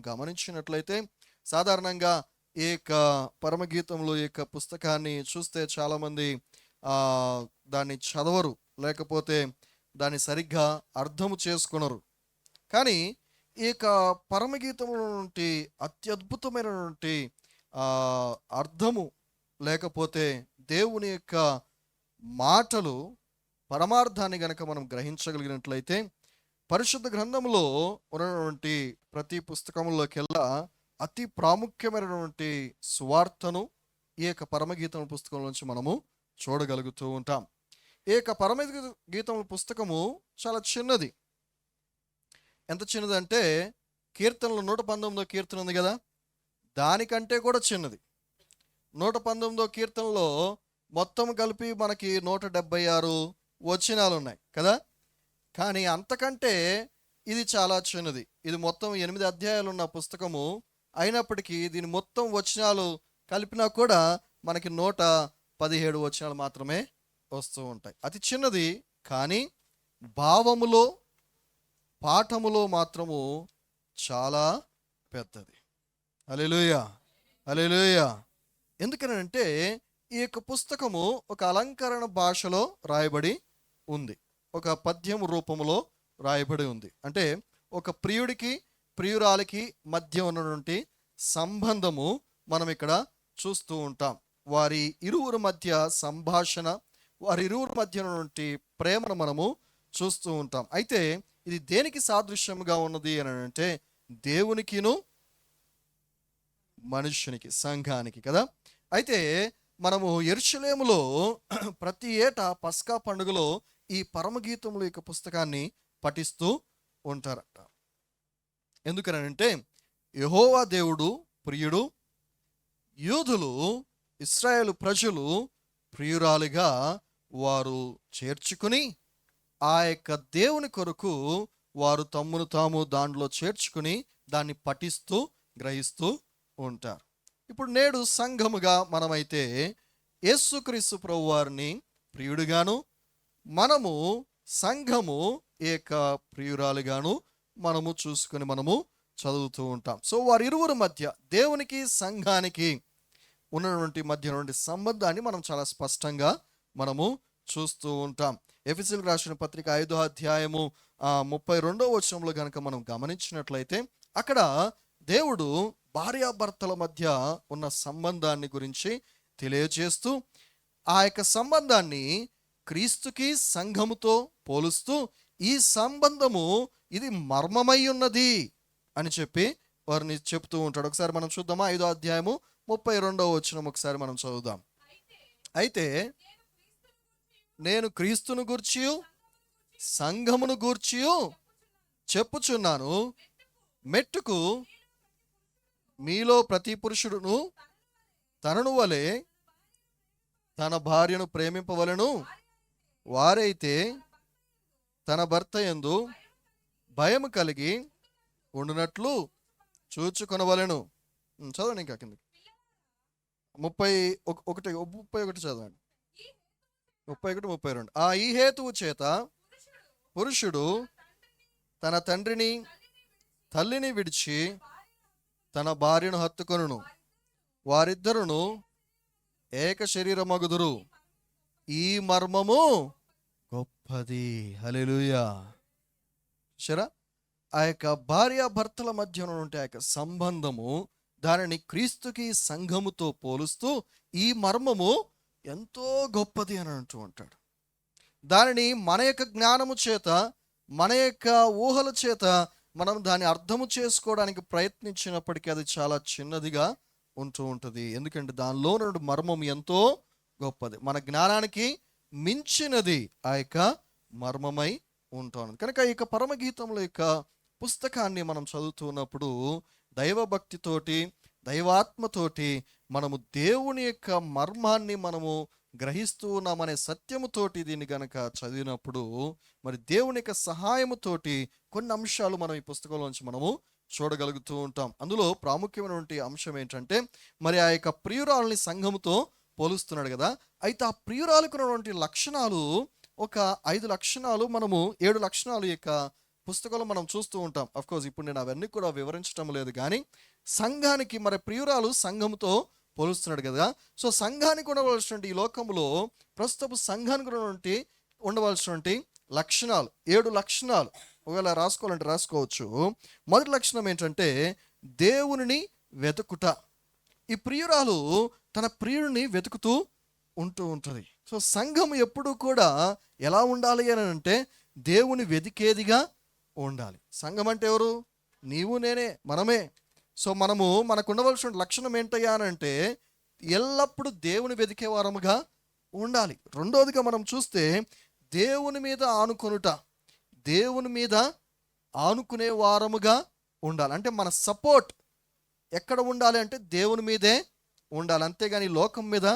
గమనించినట్లయితే సాధారణంగా ఈ యొక్క పరమగీతంలో ఈ యొక్క పుస్తకాన్ని చూస్తే చాలామంది దాన్ని చదవరు, లేకపోతే దాన్ని సరిగ్గా అర్థము చేసుకునరు. కానీ ఈ యొక్క పరమగీతంలో నుండి అత్యద్భుతమైనటువంటి అర్థము, లేకపోతే దేవుని యొక్క మాటలు పరమార్థాన్ని గనక మనం గ్రహించగలిగినట్లయితే పరిశుద్ధ గ్రంథంలో ఉన్నటువంటి ప్రతి పుస్తకంలోకెల్లా అతి ప్రాముఖ్యమైనటువంటి సువార్తను ఈ యొక్క పరమగీతం పుస్తకం నుంచి మనము చూడగలుగుతూ ఉంటాం. ఈ యొక్క పరమగీతం పుస్తకము చాలా చిన్నది. ఎంత చిన్నదంటే కీర్తనలు 119వ కీర్తన ఉంది కదా, దానికంటే కూడా చిన్నది. 119వ కీర్తనలో మొత్తం కలిపి మనకి 176 వచనాలు ఉన్నాయి కదా, కానీ అంతకంటే ఇది చాలా చిన్నది. ఇది మొత్తం 8 అధ్యాయాలు ఉన్న పుస్తకము అయినప్పటికీ దీని మొత్తం వచనాలు కలిపినా కూడా మనకి 117 వచనాలు మాత్రమే వస్తూ ఉంటాయి. అతి చిన్నది, కానీ భావములో పాఠములో మాత్రము చాలా పెద్దది. హల్లెలూయా, హల్లెలూయా. ఎందుకనంటే ఈ యొక్క పుస్తకము ఒక అలంకరణ భాషలో రాయబడి ఉంది, ఒక పద్యం రూపంలో రాయబడి ఉంది. అంటే ఒక ప్రియుడికి ప్రియురాలికి మధ్య ఉన్నటువంటి సంబంధము మనం ఇక్కడ చూస్తూ ఉంటాం. వారి ఇరువురి మధ్య సంభాషణ, వారి ఇరువురి మధ్య ఉన్నటువంటి ప్రేమను మనము చూస్తూ ఉంటాం. అయితే ఇది దేనికి సాదృశ్యంగా ఉన్నది అని అంటే దేవునికిను మనుష్యునికి, సంఘానికి కదా. అయితే మనము యెరూషలేములో ప్రతి ఏటా పస్కా పండుగలో ఈ పరమగీతముల యొక్క పుస్తకాన్ని పఠిస్తూ ఉంటారట. ఎందుకనంటే యెహోవా దేవుడు ప్రియుడు, యూదులు ఇశ్రాయేలు ప్రజలు ప్రియురాలిగా వారు చేర్చుకుని ఆ యొక్క దేవుని కొరకు వారు తమ్మును తాము దాంట్లో చేర్చుకుని దాన్ని పఠిస్తూ గ్రహిస్తూ ఉంటారు. ఇప్పుడు నేడు సంఘముగా మనమైతే యేసుక్రీస్తు ప్రభు వారిని ప్రియుడిగాను, మనము సంఘము ఏక ప్రియురాలుగాను మనము చూసుకొని మనము చదువుతూ ఉంటాం. సో వారి ఇరువురి మధ్య, దేవునికి సంఘానికి ఉన్నటువంటి మధ్య నుండి సంబంధాన్ని మనం చాలా స్పష్టంగా మనము చూస్తూ ఉంటాం. ఎఫెసీయులకు రాసిన పత్రిక 5వ అధ్యాయము 32వ వచనంలో కనుక మనం గమనించినట్లయితే అక్కడ దేవుడు భార్యాభర్తల మధ్య ఉన్న సంబంధాన్ని గురించి తెలియజేస్తూ ఆ యొక్క సంబంధాన్ని క్రీస్తుకి సంఘముతో పోలుస్తూ ఈ సంబంధము ఇది మర్మమై ఉన్నది అని చెప్పి వారిని చెప్తూ ఉంటాడు. ఒకసారి మనం చూద్దామా, 5వ అధ్యాయము 32వ వచనం ఒకసారి మనం చదువుదాం. అయితే నేను క్రీస్తును గూర్చియు సంఘమును గూర్చియు చెప్పుచున్నాను, మెట్టుకు మీలో ప్రతి పురుషుడును తనను వలె తన భార్యను ప్రేమింపవలెను, వారైతే తన భర్త యందు భయం కలిగి ఉండునట్లు చూచుకొనవలెను. చదవండి ఇంకా కిందకి 31 చదవండి. 31, 32. ఈ హేతువు చేత పురుషుడు తన తండ్రిని తల్లిని విడిచి తన భార్యను హత్తుకొనును, వారిద్దరును ఏక శరీరమగుదురు, ఈ మర్మము గొప్పది. హల్లెలూయా. సరే, ఆ యొక్క భార్యాభర్తల మధ్య ఉన్నటువంటి ఆ యొక్క సంబంధము, దానిని క్రీస్తుకి సంఘముతో పోలుస్తూ ఈ మర్మము ఎంతో గొప్పది అని అంటూ ఉంటాడు. దానిని మన యొక్క జ్ఞానము చేత, మన యొక్క ఊహల చేత మనం దాన్ని అర్థము చేసుకోవడానికి ప్రయత్నించినప్పటికీ అది చాలా చిన్నదిగా ఉంటూ ఉంటుంది. ఎందుకంటే దానిలో నుండి మర్మం ఎంతో గొప్పది, మన జ్ఞానానికి మించినది ఆ యొక్క మర్మమై ఉంటుంది. కనుక ఈ యొక్క పరమగీతముల యొక్క పుస్తకాన్ని మనం చదువుతున్నప్పుడు దైవభక్తితోటి, దైవాత్మతోటి మనము దేవుని యొక్క మర్మాన్ని మనము గ్రహిస్తూ ఉన్నామనే సత్యముతోటి దీన్ని గనక చదివినప్పుడు మరి దేవుని యొక్క సహాయముతోటి కొన్ని అంశాలు మనం ఈ పుస్తకంలోంచి మనము చూడగలుగుతూ ఉంటాం. అందులో ప్రాముఖ్యమైనటువంటి అంశం ఏంటంటే మరి ఆ యొక్క ప్రియురాలని సంఘముతో పోలుస్తున్నాడు కదా. అయితే ఆ ప్రియురాలకు ఉన్నటువంటి లక్షణాలు ఒక 5 లక్షణాలు, మనము 7 లక్షణాలు ఈ యొక్క పుస్తకంలో మనం చూస్తూ ఉంటాం. కోర్స్ ఇప్పుడు నేను అవన్నీ కూడా వివరించడం లేదు, కానీ సంఘానికి మరి ప్రియురాలు సంఘంతో పోలుస్తున్నాడు కదా. సో సంఘానికి ఉండవలసినటువంటి ఈ లోకంలో ప్రస్తుతపు సంఘానికి ఉండవలసినటువంటి లక్షణాలు 7 లక్షణాలు. ఒకవేళ రాసుకోవాలంటే రాసుకోవచ్చు. మొదటి లక్షణం ఏంటంటే దేవునిని వెతుకుట. ఈ ప్రియురాలు తన ప్రియుడిని వెతుకుతూ ఉంటుంది. సో సంఘం ఎప్పుడూ కూడా ఎలా ఉండాలి అని అంటే దేవుని వెతికేదిగా ఉండాలి. సంఘం అంటే ఎవరు? నీవు, నేనే, మనమే. సో మనకు ఉండవలసిన లక్షణం ఏంటయ్యా అని అంటే ఎల్లప్పుడూ దేవుని వెతికే వారముగా ఉండాలి. రెండోదిగా మనం చూస్తే దేవుని మీద ఆనుకొనుట. దేవుని మీద ఆనుకునే వారముగా ఉండాలి. అంటే మన సపోర్ట్ ఎక్కడ ఉండాలి అంటే దేవుని మీదే ఉండాలి. అంతేగాని లోకం మీద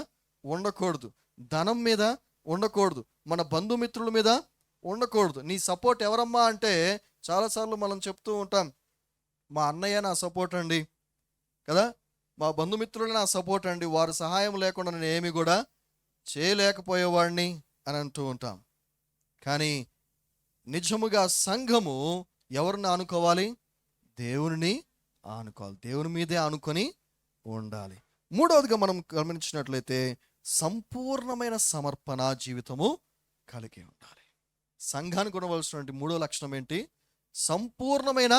ఉండకూడదు, ధనం మీద ఉండకూడదు, మన బంధుమిత్రుల మీద ఉండకూడదు. నీ సపోర్ట్ ఎవరమ్మా అంటే చాలాసార్లు మనం చెప్తూ ఉంటాం, మా అన్నయ్య నా సపోర్ట్ అండి కదా, మా బంధుమిత్రులు నా సపోర్ట్ అండి, వారి సహాయం లేకుండా నేను ఏమి కూడా చేయలేకపోయేవాడిని అని అంటూ ఉంటాం. కానీ నిజముగా సంఘము ఎవరిని ఆనుకోవాలి? దేవుని ఆనుకోవాలి. దేవుని మీదే ఆనుకొని ఉండాలి. మూడవదిగా మనం గమనించినట్లయితే సంపూర్ణమైన సమర్పణ జీవితము కలిగి ఉండాలి. సంఘానికి ఉండవలసినటువంటి మూడో లక్షణం ఏంటి? సంపూర్ణమైన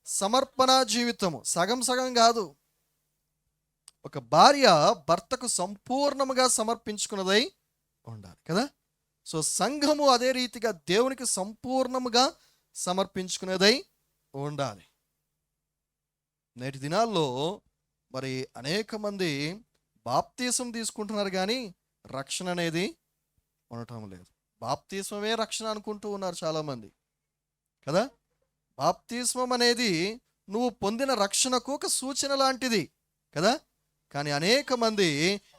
సమర్పణ జీవితము. సగం సగం కాదు. ఒక భార్య భర్తకు సంపూర్ణముగా సమర్పించుకున్నదై ఉండాలి కదా. సో సంఘము అదే రీతిగా దేవునికి సంపూర్ణముగా సమర్పించుకునేదై ఉండాలి. నేటి దినాల్లో మరి అనేక మంది బాప్తీసం తీసుకుంటున్నారు, కానీ రక్షణ అనేది ఉండటం లేదు. బాప్తీస్మమే రక్షణ అనుకుంటూ ఉన్నారు చాలామంది కదా. బాప్తీస్మం అనేది నువ్వు పొందిన రక్షణకు ఒక సూచన లాంటిది కదా. కానీ అనేక మంది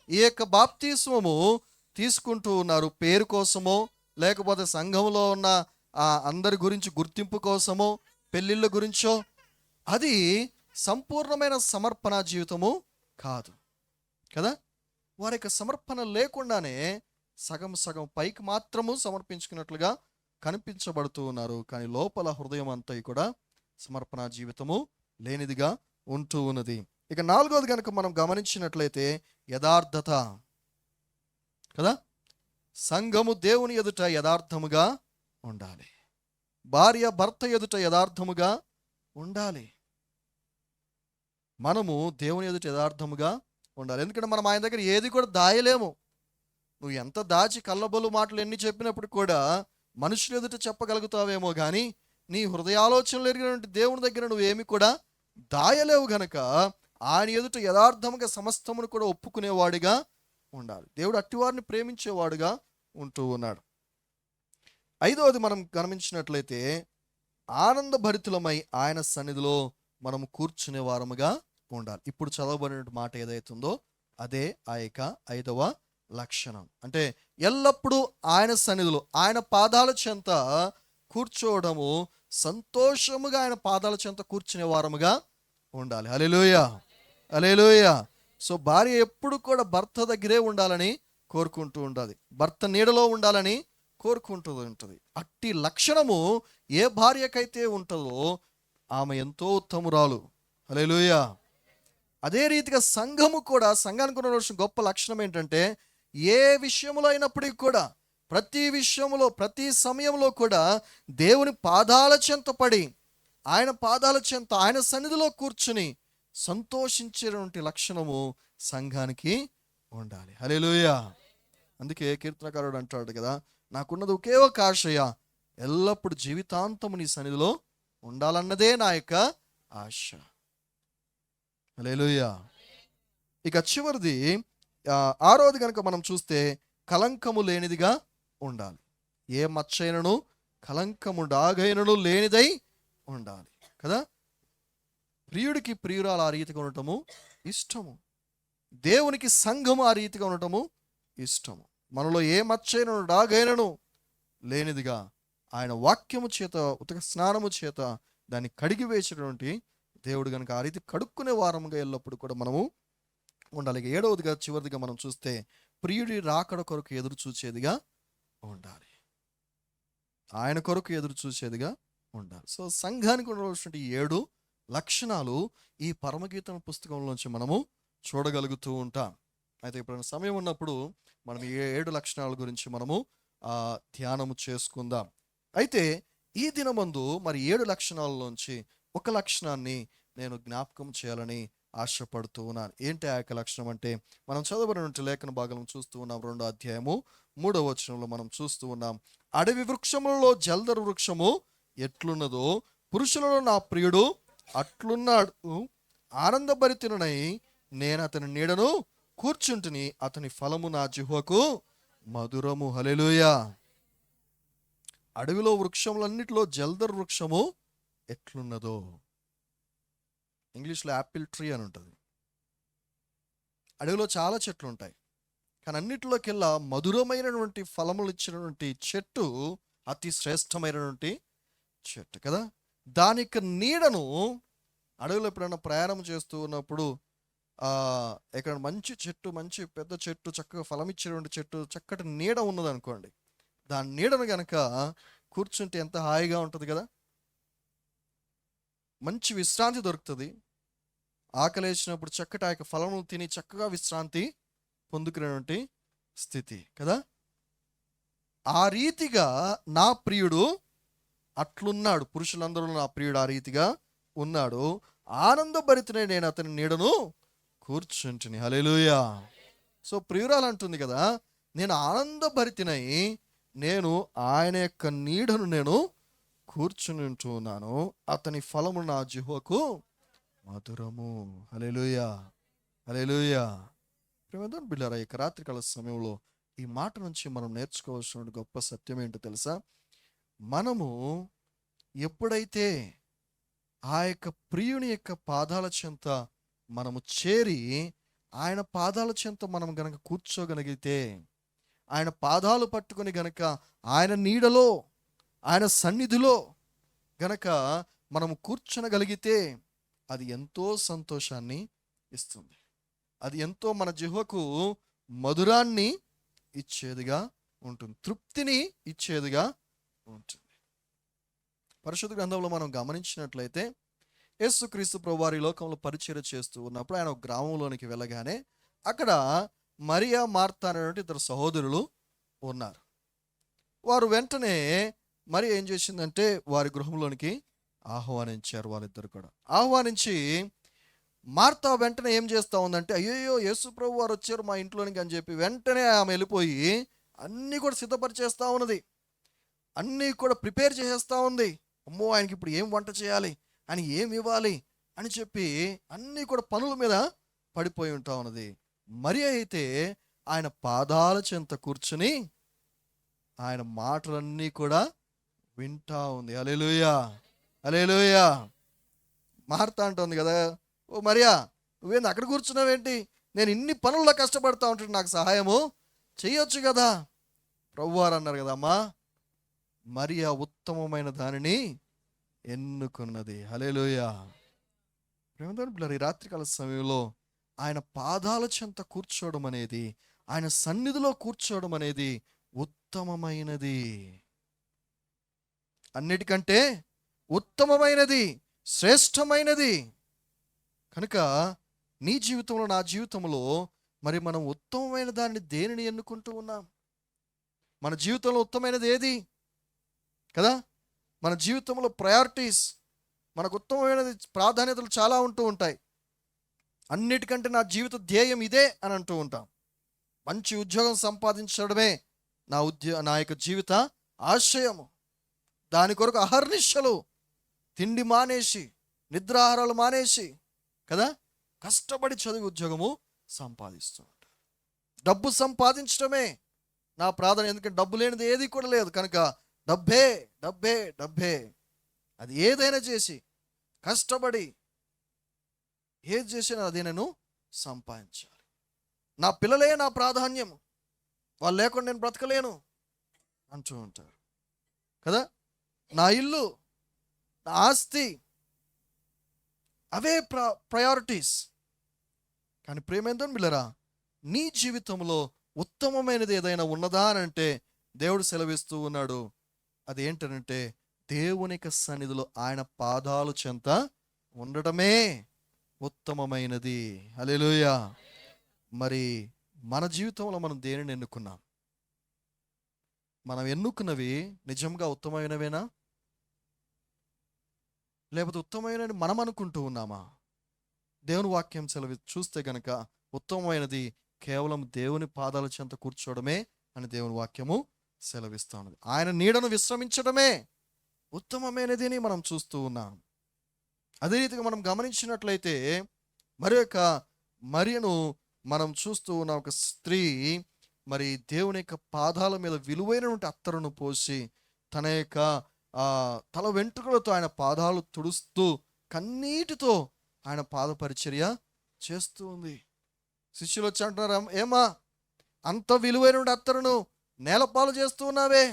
ఈ యొక్క బాప్తీస్మము తీసుకుంటూ ఉన్నారు పేరు కోసమో, లేకపోతే సంఘంలో ఉన్న అందరి గురించి గుర్తింపు కోసమో, పెళ్ళిళ్ళ గురించో. అది సంపూర్ణమైన సమర్పణ జీవితము కాదు కదా. వారి యొక్క సమర్పణ లేకుండానే సగం సగం పైకి మాత్రము సమర్పించుకున్నట్లుగా కనిపించబడుతూ ఉన్నారు. కానీ లోపల హృదయం అంతా కూడా సమర్పణ జీవితము లేనిదిగా ఉంటూ ఉన్నది. ఇక నాలుగోది కనుక మనం గమనించినట్లయితే యథార్థత కదా. సంఘము దేవుని ఎదుట యథార్థముగా ఉండాలి. భార్య భర్త ఎదుట యథార్థముగా ఉండాలి. మనము దేవుని ఎదుట యథార్థముగా ఉండాలి. ఎందుకంటే మనం ఆయన దగ్గర ఏది కూడా దాయలేము. నువ్వు ఎంత దాచి కళ్ళబొల్లు మాటలు ఎన్ని చెప్పినప్పుడు కూడా మనుషుల ఎదుట చెప్పగలుగుతావేమో, కానీ నీ హృదయాలోచనలు ఎరిగినటువంటి దేవుని దగ్గర నువ్వేమి కూడా దాయలేవు. గనక ఆయన ఎదుట యథార్థముగా సమస్తమును కూడా ఒప్పుకునేవాడిగా ఉండాలి. దేవుడు అట్టివారిని ప్రేమించేవాడుగా ఉంటూ ఉన్నాడు. ఐదవది మనం గమనించినట్లయితే ఆనందభరితులమై ఆయన సన్నిధిలో మనం కూర్చునే వారముగా ఉండాలి. ఇప్పుడు చదవబడిన మాట ఏదైతుందో అదే ఆ యొక్క 5వ లక్షణం. అంటే ఎల్లప్పుడూ ఆయన సన్నిధిలో ఆయన పాదాల చెంత కూర్చోవడము, సంతోషముగా ఆయన పాదాల చెంత కూర్చునే వారముగా ఉండాలి. హల్లెలూయా, హల్లెలూయా. సో భార్య ఎప్పుడు కూడా భర్త దగ్గరే ఉండాలని కోరుకుంటూ ఉండాలి, భర్త నీడలో ఉండాలని కోరుకుంటూ ఉంటుంది. అట్టి లక్షణము ఏ భార్యకైతే ఉంటుందో ఆమె ఎంతో ఉత్తమురాలు. హల్లెలూయా. అదే రీతిగా సంఘము కూడా, సంఘానికి ఉన్న గొప్ప లక్షణం ఏంటంటే ఏ విషయంలో అయినప్పటికీ కూడా, ప్రతి విషయంలో ప్రతి సమయంలో కూడా దేవుని పాదాల చెంత పడి, ఆయన పాదాల చెంత ఆయన సన్నిధిలో కూర్చుని సంతోషించేటువంటి లక్షణము సంఘానికి ఉండాలి. హల్లెలూయా. అందుకే కీర్తనకారుడు అంటాడు కదా, నాకున్నది ఒకే ఒక ఆశయ, ఎల్లప్పుడు జీవితాంతము నీ సన్నిధిలో ఉండాలన్నదే నా యొక్క ఆశ. హల్లెలూయా. ఇక చివరిది 6వది కనుక మనం చూస్తే కలంకము లేనిదిగా ఉండాలి. ఏ మచ్చైనను కలంకము డాగైనను లేనిదై ఉండాలి కదా. ప్రియుడికి ప్రియురాలు ఆ రీతిగా ఉండటము ఇష్టము, దేవునికి సంఘము ఆ రీతిగా ఉండటము ఇష్టము. మనలో ఏ మచ్చైనను డాగైనను లేనిదిగా ఆయన వాక్యము చేత, ఉతక స్నానము చేత దాన్ని కడిగి వేసినటువంటి దేవుడు కనుక ఆ రీతి కడుక్కునే వారముగా ఎల్లప్పుడు కూడా మనము ఉండాలి. 7వదిగా చివరిదిగా మనం చూస్తే ప్రియుడి రాకడ కొరకు ఎదురు చూసేదిగా ఉండాలి. ఆయన కొరకు ఎదురు చూసేదిగా ఉండాలి. సో సంఘానికి ఉండవలసిన 7 లక్షణాలు ఈ పరమగీతం పుస్తకంలోంచి మనము చూడగలుగుతూ ఉంటాం. అయితే ఇప్పుడు సమయం ఉన్నప్పుడు మనం ఈ 7 లక్షణాల గురించి మనము ధ్యానము చేసుకుందాం. అయితే ఈ దినమందు మరి 7 లక్షణాలలోంచి ఒక లక్షణాన్ని నేను జ్ఞాపకం చేయాలని ఆశపడుతూ ఉన్నాను. ఏంటి ఆ యొక్క లక్షణం అంటే, మనం చదవబడిన లేఖన భాగం చూస్తూ ఉన్నాం. 2వ అధ్యాయము 3వ వచనంలో మనం చూస్తూ ఉన్నాం, అడవి వృక్షములలో జల్దరు వృక్షము ఎట్లున్నదో పురుషులలో నా ప్రియుడు అట్లున్నాడు. ఆనందభరితునై నేను అతని నీడను కూర్చుంటుని, అతని ఫలము నా జిహ్వకు మధురము. హల్లెలూయా. అడవిలో వృక్షములన్నిటిలో జల్దర్ వృక్షము ఎట్లున్నదో, ఇంగ్లీష్లో యాపిల్ ట్రీ అని ఉంటుంది. అడవిలో చాలా చెట్లు ఉంటాయి, కానీ అన్నిటిలోకెల్లా మధురమైనటువంటి ఫలములు ఇచ్చినటువంటి చెట్టు అతి శ్రేష్టమైనటువంటి చెట్టు కదా. దాని యొక్క నీడను అడవిలో ఎప్పుడైనా ప్రయాణం చేస్తూ ఉన్నప్పుడు ఇక్కడ మంచి చెట్టు, మంచి పెద్ద చెట్టు, చక్కగా ఫలం ఇచ్చినటువంటి చెట్టు, చక్కటి నీడ ఉన్నది అనుకోండి, దాని నీడను గనక కూర్చుంటే ఎంత హాయిగా ఉంటుంది కదా. మంచి విశ్రాంతి దొరుకుతుంది. ఆకలి వేసినప్పుడు చక్కటి ఆ యొక్క ఫలములు తిని చక్కగా విశ్రాంతి పొందుకునేటువంటి స్థితి కదా. ఆ రీతిగా నా ప్రియుడు అట్లున్నాడు, పురుషులందరూ నా ప్రియుడు ఆ రీతిగా ఉన్నాడు. ఆనందభరితునే నేను అతని నీడను కూర్చుంటుని. హల్లెలూయా. సో ప్రియురాలు అంటుంది కదా, నేను ఆనందభరితునై నేను ఆయన యొక్క నీడను నేను కూర్చుని ఉంటున్నాను, అతని ఫలము నా జిహ్వకు మధురము. హల్లెలూయా, హల్లెలూయా. ప్రియమైన బిడ్డలారా, ఈ రాత్రికాల సమయంలో ఈ మాట నుంచి మనం నేర్చుకోవాల్సిన గొప్ప సత్యం ఏంటో తెలుసా? మనము ఎప్పుడైతే ఆ యొక్క ప్రియుని యొక్క పాదాల చెంత మనము చేరి ఆయన పాదాల చెంత మనం గనక కూర్చోగలిగితే, ఆయన పాదాలు పట్టుకొని గనక ఆయన నీడలో ఆయన సన్నిధిలో గనక మనము కూర్చొనగలిగితే అది ఎంతో సంతోషాన్ని ఇస్తుంది. అది ఎంతో మన జిహ్వకు మధురాన్ని ఇచ్చేదిగా ఉంటుంది, తృప్తిని ఇచ్చేదిగా ఉంటుంది. పరిశుద్ధ గ్రంథంలో మనం గమనించినట్లయితే యేసుక్రీస్తు ప్రభువారు లోకంలో పరిచర్య చేస్తూ ఉన్నప్పుడు ఆయన ఒక గ్రామంలోనికి వెళ్ళగానే అక్కడ మరియా, మార్తా అనేటువంటి 2 సహోదరులు ఉన్నారు. వారు వెంటనే మరి ఏం చేసిందంటే వారి గృహంలోనికి ఆహ్వానించారు. వాళ్ళిద్దరు కూడా ఆహ్వానించి, మార్తా వెంటనే ఏం చేస్తూ ఉందంటే, అయ్యో యేసు ప్రభు వారు వచ్చారు మా ఇంట్లోనికి అని చెప్పి వెంటనే ఆమె వెళ్ళిపోయి అన్నీ కూడా సిద్ధపరిచేస్తూ ఉన్నది, అన్నీ కూడా ప్రిపేర్ చేసేస్తూ ఉంది. అమ్మో, ఆయనకి ఇప్పుడు ఏం వంట చేయాలి, ఆయన ఏమి ఇవ్వాలి అని చెప్పి అన్నీ కూడా పనుల మీద పడిపోయి ఉంటా ఉన్నది. మరి అయితే ఆయన పాదాల చెంత కూర్చుని ఆయన మాటలన్నీ కూడా వింటా ఉంది. హల్లెలూయా, హల్లెలూయా. మార్తా అంటుంది కదా, ఓ మరియా, నువ్వేంది అక్కడ కూర్చున్నావేంటి? నేను ఇన్ని పనుల్లో కష్టపడతా ఉంటే నాకు సహాయము చేయొచ్చు కదా. ప్రభువారు అన్నారు కదా, అమ్మా, మరియా ఉత్తమమైన దానిని ఎన్నుకున్నది. హల్లెలూయా. ఈ రాత్రికాల సమయంలో ఆయన పాదాల చెంత కూర్చోవడం అనేది, ఆయన సన్నిధిలో కూర్చోవడం అనేది ఉత్తమమైనది, అన్నిటికంటే ఉత్తమమైనది, శ్రేష్టమైనది. కనుక నీ జీవితంలో, నా జీవితంలో మరి మనం ఉత్తమమైన దాన్ని దేనిని ఎన్నుకుంటూ ఉన్నాం? మన జీవితంలో ఉత్తమమైనది ఏది కదా? మన జీవితంలో ప్రయారిటీస్, మనకు ఉత్తమమైనది ప్రాధాన్యతలు చాలా ఉంటూ ఉంటాయి. అన్నిటికంటే నా జీవిత ధ్యేయం ఇదే అని అంటూ ఉంటాం. మంచి ఉద్యోగం సంపాదించడమే నా యొక్క జీవిత ఆశయము. దాని కొరకు అహర్నిశలు తిండి మానేసి, నిద్రాహారాలు మానేసి కదా కష్టపడి చదివి ఉద్యోగము సంపాదిస్తూ ఉంటారు. డబ్బు సంపాదించడమే నా ప్రాధాన్యత. ఎందుకంటే డబ్బు లేనిది ఏది కూడా లేదు కనుక డబ్బే డబ్బే డబ్బే. అది ఏదైనా చేసి కష్టపడి ఏది చేసినా అది నేను సంపాదించాలి. నా పిల్లలే నా ప్రాధాన్యం, వాళ్ళు లేకుండా నేను బ్రతకలేను అంటూ ఉంటారు కదా. నా ఇల్లు, నా ఆస్తి, అవే ప్రయారిటీస్. కానీ ప్రేమేందో బిళ్ళరా, నీ జీవితంలో ఉత్తమమైనది ఏదైనా ఉన్నదా అని అంటే దేవుడు సెలవిస్తూ ఉన్నాడు. అది ఏంటనంటే దేవునికి సన్నిధిలో ఆయన పాదాలు చెంత ఉండటమే ఉత్తమమైనది. హల్లెలూయా. మరి మన జీవితంలో మనం దేనిని ఎన్నుకున్నాం? మనం ఎన్నుకున్నవి నిజంగా ఉత్తమమైనవేనా, లేకపోతే ఉత్తమమైనవి మనం అనుకుంటూ ఉన్నామా? దేవుని వాక్యం చూస్తే గనక ఉత్తమమైనది కేవలం దేవుని పాదాల చెంత కూర్చోవడమే అని దేవుని వాక్యము సెలవిస్తూ ఉన్నది. ఆయన నీడను విశ్రమించడమే ఉత్తమమైనది అని మనం చూస్తూ ఉన్నాం. అదే రీతిగా మనం గమనించినట్లయితే మరియను మనం చూస్తూ ఉన్న ఒక స్త్రీ మరి దేవుని యొక్క పాదాల మీద విలువైనటువంటి అత్తరును పోసి తన యొక్క తల వెంట్రుకలతో ఆయన పాదాలు తుడుస్తూ కన్నీటితో ఆయన పాద పరిచర్య చేస్తూ ఉంది. శిష్యులు వచ్చి అంటున్నారు, ఏమా అంత విలువైన అత్తరును నేలపాలు చేస్తూ ఉన్నావే?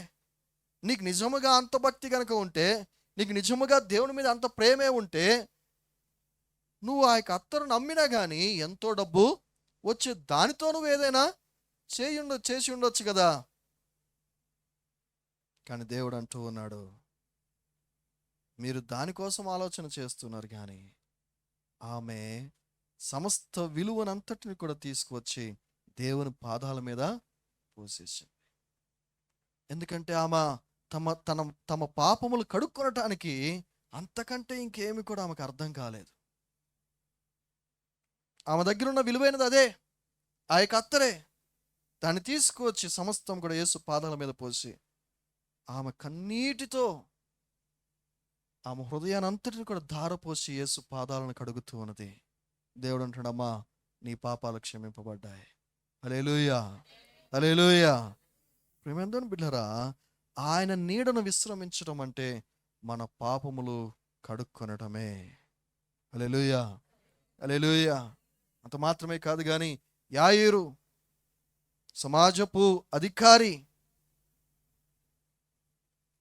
నీకు నిజముగా అంత భక్తి కనుక ఉంటే, నీకు నిజముగా దేవుని మీద అంత ప్రేమే ఉంటే, నువ్వు ఆ యొక్క అత్తరును అమ్మినా కానీ ఎంతో డబ్బు వచ్చే, దానితో నువ్వు ఏదైనా చేసి ఉండొచ్చు కదా. కానీ దేవుడు అంటూ ఉన్నాడు, మీరు దానికోసం ఆలోచన చేస్తున్నారు, కానీ ఆమె సమస్త విలువనంతటిని కూడా తీసుకువచ్చి దేవుని పాదాల మీద పోసేసింది. ఎందుకంటే ఆమె తమ పాపములు కడుక్కొనటానికి అంతకంటే ఇంకేమి కూడా ఆమెకు అర్థం కాలేదు. ఆమె దగ్గర ఉన్న విలువైనది అదే, ఆ యొక్క అత్తరే. దాన్ని తీసుకువచ్చి సమస్తం కూడా యేసు పాదాల మీద పోసి ఆమె కన్నీటితో ఆమె హృదయాన్ని అంతటిని కూడా ధారపోసి యేసు పాదాలను కడుగుతూ ఉన్నది. దేవుడు అంటున్నాడమ్మా, నీ పాపాలు క్షమింపబడ్డాయి. హల్లెలూయా, హల్లెలూయా. ప్రియమైన బిడ్డలారా, ఆయన నీడను విశ్రమించడం అంటే మన పాపములు కడుక్కొనటమే. హల్లెలూయా, హల్లెలూయా. అంత మాత్రమే కాదు కానీ యాయీరు సమాజపు అధికారి,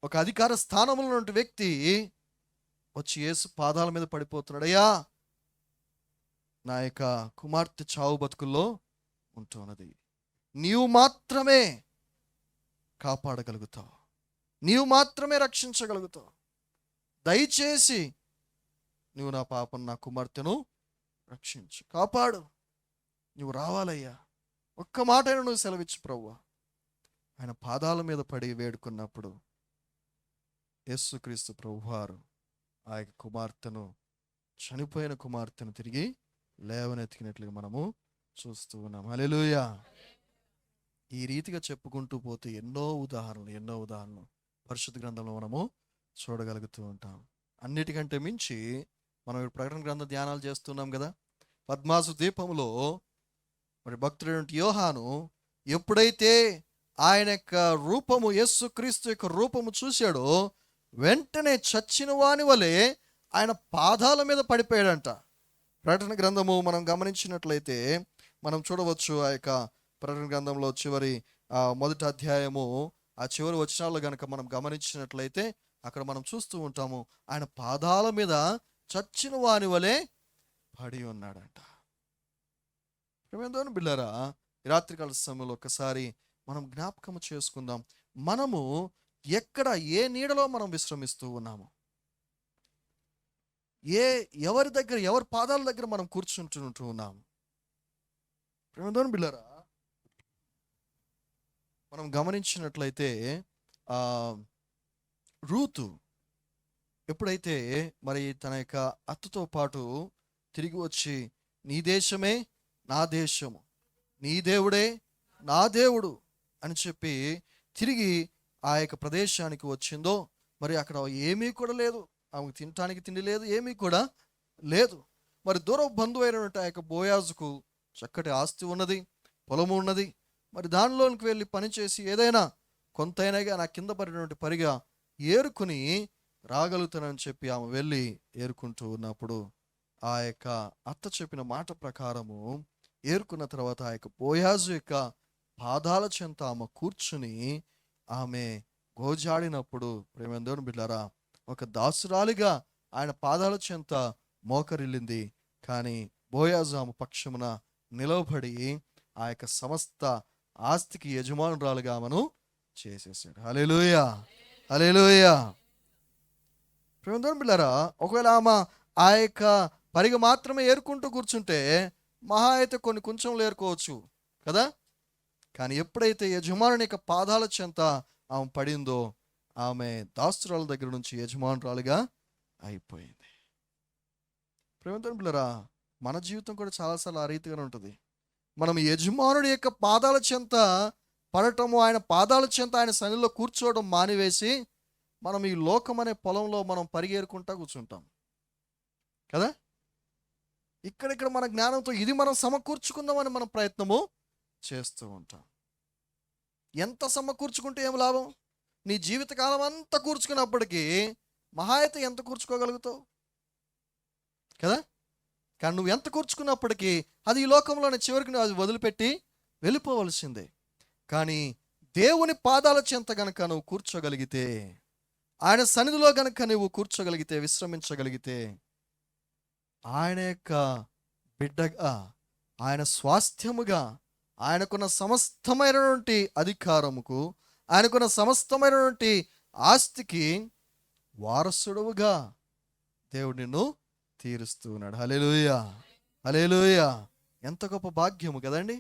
ఒక అధికార స్థానంలో ఉన్న వ్యక్తి వచ్చి యేసు పాదాల మీద పడిపోతున్నాడు. అయ్యా, నా యొక్క కుమార్తె చావు బతుకుల్లో ఉంటున్నది, నీవు మాత్రమే కాపాడగలుగుతావు, నీవు మాత్రమే రక్షించగలుగుతావు, దయచేసి నువ్వు నా కుమార్తెను రక్షించు, కాపాడు, నువ్వు రావాలయ్యా, ఒక్క మాటైనా నువ్వు సెలవిచ్చు ప్రభువా. ఆయన పాదాల మీద పడి వేడుకున్నప్పుడు యేసుక్రీస్తు ప్రభువారు ఆ యొక్క కుమార్తెను, చనిపోయిన కుమార్తెను తిరిగి లేవనెత్తికినట్లుగా మనము చూస్తూ ఉన్నాం. హల్లెలూయా. ఈ రీతిగా చెప్పుకుంటూ పోతే ఎన్నో ఉదాహరణలు పరిశుద్ధ గ్రంథంలో మనము చూడగలుగుతూ ఉంటాం. అన్నిటికంటే మించి మనం ప్రకటన గ్రంథ ధ్యానాలు చేస్తున్నాం కదా. పద్మాసు ద్వీపంలో మరి భక్తుడైన యోహాను ఎప్పుడైతే ఆయన యొక్క రూపము, యేసుక్రీస్తు యొక్క రూపము చూశాడో వెంటనే చచ్చిన వాని వలె ఆయన పాదాల మీద పడిపోయాడంట. ప్రకటన గ్రంథము మనం గమనించినట్లయితే మనం చూడవచ్చు, ఆ యొక్క ప్రకటన గ్రంథంలో చివరి మొదటి అధ్యాయము ఆ చివరి వచనాల్లో కనుక మనం గమనించినట్లయితే అక్కడ మనం చూస్తూ ఉంటాము, ఆయన పాదాల మీద చచ్చిన వాని వలె పడి ఉన్నాడంట. ప్రియమైన బిడ్డలారా, ఈ రాత్రికాల సమయంలో ఒకసారి మనం జ్ఞాపకం చేసుకుందాం, మనము ఎక్కడ, ఏ నీడలో మనం విశ్రమిస్తూ ఉన్నాము, ఎవరి దగ్గర, ఎవరి పాదాల దగ్గర మనం కూర్చుంటూ ఉన్నాము. ప్రియమైన బిడ్డలారా, మనం గమనించినట్లయితే రూతు ఎప్పుడైతే మరి తన యొక్క అత్తతో పాటు తిరిగి వచ్చి నీ దేశమే నా దేశము, నీ దేవుడే నా దేవుడు అని చెప్పి తిరిగి ఆ యొక్క ప్రదేశానికి వచ్చిందో, మరి అక్కడ ఏమీ కూడా లేదు, ఆమెకు తినటానికి తిండి లేదు, ఏమీ కూడా లేదు. మరి దూర బంధువు అయినటువంటి ఆ యొక్క బోయాజుకు చక్కటి ఆస్తి ఉన్నది, పొలము ఉన్నది. మరి దానిలోనికి వెళ్ళి పనిచేసి ఏదైనా కొంతైనాగా నా కింద పడినటువంటి పరిగా ఏరుకుని రాగలుగుతానని చెప్పి ఆమె వెళ్ళి ఏరుకుంటూ ఉన్నప్పుడు ఆ యొక్క అత్త చెప్పిన మాట ప్రకారము ఏరుకున్న తర్వాత ఆ యొక్క బోయాజు యొక్క పాదాల చెంత ఆమె కూర్చుని ఆమె గోజాడినప్పుడు, ప్రియమైన దేవుని బిడ్డలారా, ఒక దాసురాలిగా ఆయన పాదాల చెంత మోకరిల్లింది. కానీ బోయాజు ఆమె పక్షమున నిలవబడి ఆ యొక్క సమస్త ఆస్తికి యజమానురాలుగా ఆమెను చేసేసాడు. హల్లెలూయా, హల్లెలూయా. ప్రేమదేవుని బిడ్డారా, ఒకవేళ ఆమె ఆ యొక్క పరిగె మాత్రమే ఏరుకుంటూ కూర్చుంటే మహా అయితే కొన్ని కొంచెంలు ఏరుకోవచ్చు కదా. కానీ ఎప్పుడైతే యజమానుని యొక్క పాదాల చెంత ఆమె పడిందో, ఆమె దాస్తురాల దగ్గర నుంచి యజమానురాలుగా అయిపోయింది. ప్రేమదేవుని బిడ్డారా, మన జీవితం కూడా చాలాసార్లు ఆ రీతిగానే ఉంటుంది. మనం యజమానుడి యొక్క పాదాల చెంత పడటము, ఆయన పాదాల చెంత ఆయన సన్నిధిలో కూర్చోవడం మానివేసి మనం ఈ లోకం అనే పొలంలో మనం పరిగెరుకుంటా కూర్చుంటాం కదా. ఇక్కడిక్కడ మన జ్ఞానంతో ఇది మనం సమకూర్చుకుందామని మనం ప్రయత్నము చేస్తూ ఉంటాం. ఎంత సమకూర్చుకుంటే ఏం లాభం? నీ జీవితకాలం అంతా కూర్చుకున్నప్పటికీ మహా అయితే ఎంత కూర్చుకోగలుగుతావు కదా. కానీ నువ్వు ఎంత కూర్చుకున్నప్పటికీ అది ఈ లోకంలోనే చివరికి నువ్వు అది వదిలిపెట్టి వెళ్ళిపోవలసిందే. కానీ దేవుని పాదాల చెంత గనక నువ్వు కూర్చోగలిగితే, ఆయన సన్నిధిలో గనక నువ్వు కూర్చోగలిగితే, విశ్రమించగలిగితే, ఆయన యొక్క బిడ్డగా, ఆయన స్వాస్థ్యముగా, ఆయనకున్న సమస్తమైనటువంటి అధికారముకు, ఆయనకున్న సమస్తమైనటువంటి ఆస్తికి వారసుడువుగా దేవుడు నిన్ను తీరుస్తూ ఉన్నాడు. హల్లెలూయా, హల్లెలూయా. ఎంత గొప్ప భాగ్యము కదండి.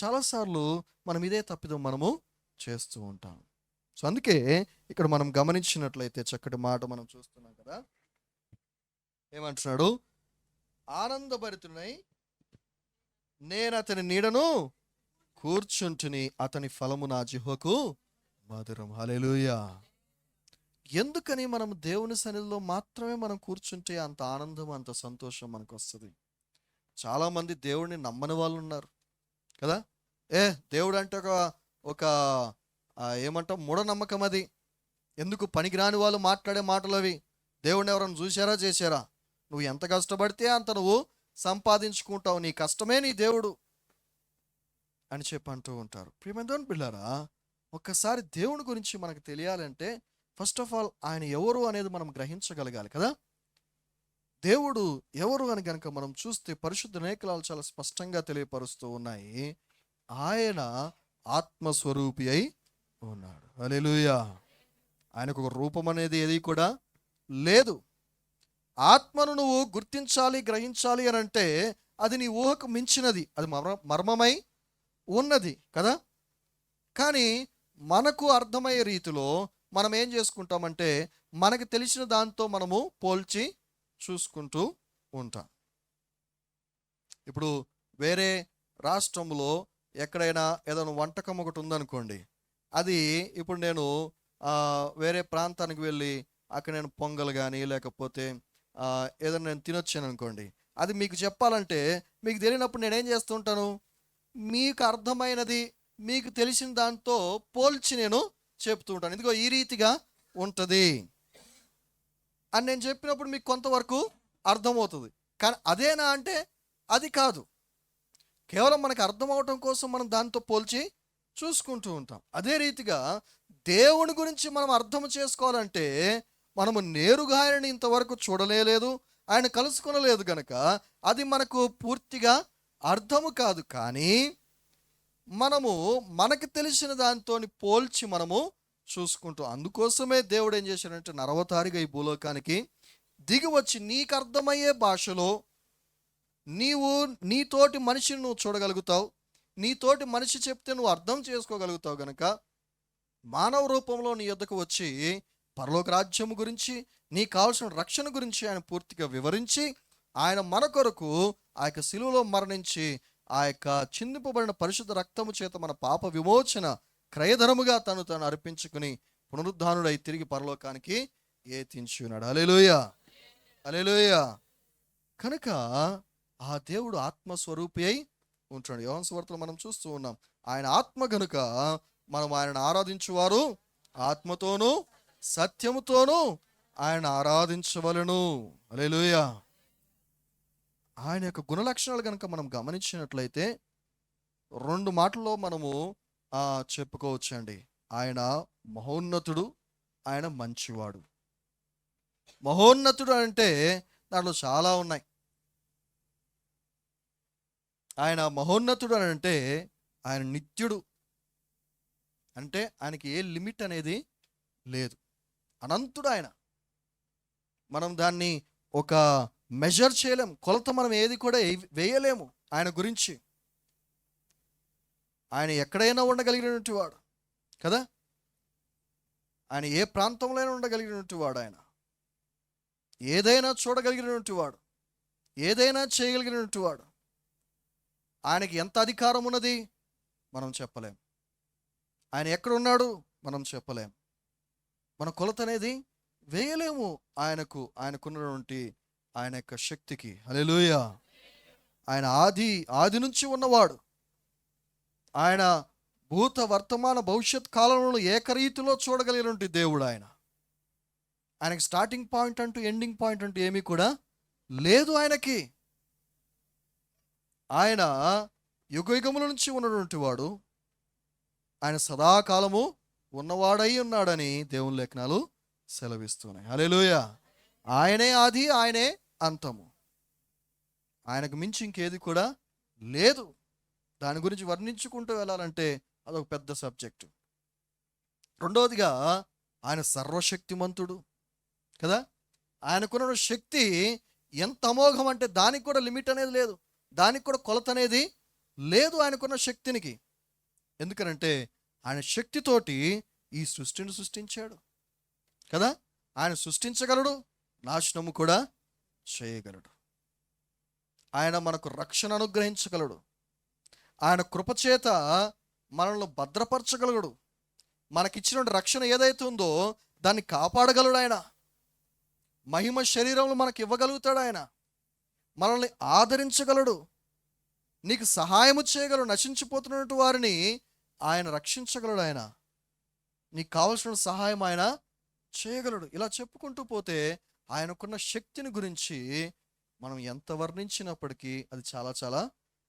చాలాసార్లు మనం ఇదే తప్పిదం మనము చేస్తూ ఉంటాం. సో అందుకే ఇక్కడ మనం గమనించినట్లయితే చక్కటి మాట మనం చూస్తున్నాం కదా. ఏమంటున్నాడు? ఆనందభరితుడై నేను అతని నీడను కూర్చుంటుని, అతని ఫలము నా జిహ్వకు మధురం. హల్లెలూయా. ఎందుకని మనం దేవుని సన్నిధిలో మాత్రమే మనం కూర్చుంటే అంత ఆనందం, అంత సంతోషం మనకు వస్తుంది? చాలామంది దేవుడిని నమ్మని వాళ్ళు ఉన్నారు కదా. దేవుడు అంటే ఒక ఏమంటాం, మూఢనమ్మకం అది. ఎందుకు పనికిరాని వాళ్ళు మాట్లాడే మాటలు అవి. దేవుడిని ఎవరైనా చూశారా, చేశారా? నువ్వు ఎంత కష్టపడితే అంత నువ్వు సంపాదించుకుంటావు, నీ కష్టమే నీ దేవుడు అని చెప్పి అంటూ ఉంటారు. ప్రియమైన పిల్లారా, ఒక్కసారి దేవుని గురించి మనకు తెలియాలంటే ఫస్ట్ ఆఫ్ ఆల్ ఆయన ఎవరు అనేది మనం గ్రహించగలగాలి కదా. దేవుడు ఎవరు అని కనుక మనం చూస్తే పరిశుద్ధ లేఖనాలు చాలా స్పష్టంగా తెలియపరుస్తూ ఉన్నాయి. ఆయన ఆత్మస్వరూపి అయి ఉన్నాడు. హల్లెలూయా. ఆయనకు ఒక రూపం అనేది ఏది కూడా లేదు. ఆత్మను నువ్వు గుర్తించాలి, గ్రహించాలి అని అంటే అది నీ ఊహకు మించినది, అది మర్మమై ఉన్నది కదా. కానీ మనకు అర్థమయ్యే రీతిలో మనం ఏం చేసుకుంటామంటే మనకు తెలిసిన దాంతో మనము పోల్చి చూసుకుంటూ ఉంటాం. ఇప్పుడు వేరే రాష్ట్రంలో ఎక్కడైనా ఏదైనా వంటకం ఒకటి ఉందనుకోండి, అది ఇప్పుడు నేను వేరే ప్రాంతానికి వెళ్ళి అక్కడ నేను పొంగల్ కానీ లేకపోతే ఏదైనా నేను తినొచ్చాను అనుకోండి, అది మీకు చెప్పాలంటే మీకు తెలియనప్పుడు నేనేం చేస్తూ ఉంటాను, మీకు అర్థమైనది మీకు తెలిసిన దాంతో పోల్చి నేను చెప్తూ ఉంటాను. ఇదిగో ఈ రీతిగా ఉంటుంది అని నేను చెప్పినప్పుడు మీకు కొంతవరకు అర్థమవుతుంది. కానీ అదేనా అంటే అది కాదు. కేవలం మనకు అర్థం అవటం కోసం మనం దాంతో పోల్చి చూసుకుంటూ ఉంటాం. అదే రీతిగా దేవుని గురించి మనం అర్థం చేసుకోవాలంటే మనము నేరుగా ఆయనని ఇంతవరకు చూడలేదు, ఆయన కలుసుకొనలేదు కనుక అది మనకు పూర్తిగా అర్థము కాదు. కానీ మనము మనకు తెలిసిన దాంతో పోల్చి మనము చూసుకుంటూ, అందుకోసమే దేవుడు ఏం చేశాడంటే నరవతారిగా ఈ భూలోకానికి దిగి వచ్చి నీకు అర్థమయ్యే భాషలో నీవు నీతోటి మనిషిని నువ్వు చూడగలుగుతావు, నీతోటి మనిషి చెప్తే నువ్వు అర్థం చేసుకోగలుగుతావు గనక మానవ రూపంలో నీ యొద్దకు వచ్చి పరలోక రాజ్యము గురించి, నీకు కావాల్సిన రక్షణ గురించి ఆయన పూర్తిగా వివరించి, ఆయన మన కొరకు ఆ యొక్క శిలువలో మరణించి ఆ యొక్క చిందింపబడిన పరిశుద్ధ రక్తము చేత మన పాప విమోచన క్రయధనముగా తను అర్పించుకుని పునరుద్ధానుడై తిరిగి పరలోకానికి ఏతించున్నాడు. హల్లెలూయా, హల్లెలూయా. కనుక ఆ దేవుడు ఆత్మస్వరూపి అయి ఉంటున్నాడు. యోహాను సువార్తలో మనం చూస్తూ ఉన్నాం, ఆయన ఆత్మ గనుక మనం ఆయనను ఆరాధించువారు ఆత్మతోనూ సత్యముతోనూ ఆయన ఆరాధించవలెను. హల్లెలూయా. ఆయన యొక్క గుణలక్షణాలు కనుక మనం గమనించినట్లయితే 2 మాటల్లో మనము చెప్పుకోవచ్చండి. ఆయన మహోన్నతుడు, ఆయన మంచివాడు. మహోన్నతుడు అంటే దాంట్లో చాలా ఉన్నాయి. ఆయన మహోన్నతుడు అని అంటే ఆయన నిత్యుడు, అంటే ఆయనకి ఏ లిమిట్ అనేది లేదు, అనంతుడు ఆయన. మనం దాన్ని ఒక మెజర్ చేయలేము, కొలత మనం ఏది కూడా వేయలేము ఆయన గురించి. ఆయన ఎక్కడైనా ఉండగలిగినటువంటి వాడు కదా, ఆయన ఏ ప్రాంతంలో అయినా ఉండగలిగినటువంటి వాడు, ఆయన ఏదైనా చూడగలిగినటువంటి వాడు, ఏదైనా చేయగలిగినటువంటి వాడు. ఆయనకి ఎంత అధికారం ఉన్నది మనం చెప్పలేం. ఆయన ఎక్కడున్నాడు మనం చెప్పలేం. మన కొలత అనేది వేయలేము ఆయనకున్నటువంటి ఆయన యొక్క శక్తికి. హల్లెలూయా. ఆయన ఆది నుంచి ఉన్నవాడు. ఆయన భూత వర్తమాన భవిష్యత్ కాలంలో ఏకరీతిలో చూడగలిగినటువంటి దేవుడు ఆయన. ఆయనకి స్టార్టింగ్ పాయింట్ అంటూ ఎండింగ్ పాయింట్ అంటూ ఏమీ కూడా లేదు ఆయనకి. ఆయన యుగయుగముల నుంచి ఉన్నటువంటి వాడు. ఆయన సదాకాలము ఉన్నవాడై ఉన్నాడని దేవుని లేఖనాలు సెలవిస్తున్నాయి. హల్లెలూయా. ఆయనే ఆది, ఆయనే అంతము. ఆయనకు మించి ఇంకేది కూడా లేదు. దాని గురించి వర్ణించుకుంటూ వెళ్ళాలంటే అదొక పెద్ద సబ్జెక్టు. రెండవదిగా ఆయన సర్వశక్తిమంతుడు కదా. ఆయనకున్న శక్తి ఎంత అమోఘం అంటే దానికి కూడా లిమిట్ అనేది లేదు, దానికి కూడా కొలత అనేది లేదు ఆయనకున్న శక్తినికి. ఎందుకనంటే ఆయన శక్తితోటి ఈ సృష్టిని సృష్టించాడు కదా. ఆయన సృష్టించగలడు, నాశనము కూడా చేయగలడు. ఆయన మనకు రక్షణ అనుగ్రహించగలడు. ఆయన కృపచేత మనల్ని భద్రపరచగలడు. మనకిచ్చిన రక్షణ ఏదైతే ఉందో దాన్ని కాపాడగలడు ఆయన. మహిమ శరీరంలో మనకి ఇవ్వగలుగుతాడు ఆయన. మనల్ని ఆదరించగలడు, నీకు సహాయము చేయగలడు. నశించిపోతున్నటువంటి వారిని ఆయన రక్షించగలడు. ఆయన నీకు కావలసిన సహాయం ఆయన చేయగలడు. ఇలా చెప్పుకుంటూ పోతే ఆయనకున్న శక్తిని గురించి మనం ఎంత వర్ణించినప్పటికీ అది చాలా చాలా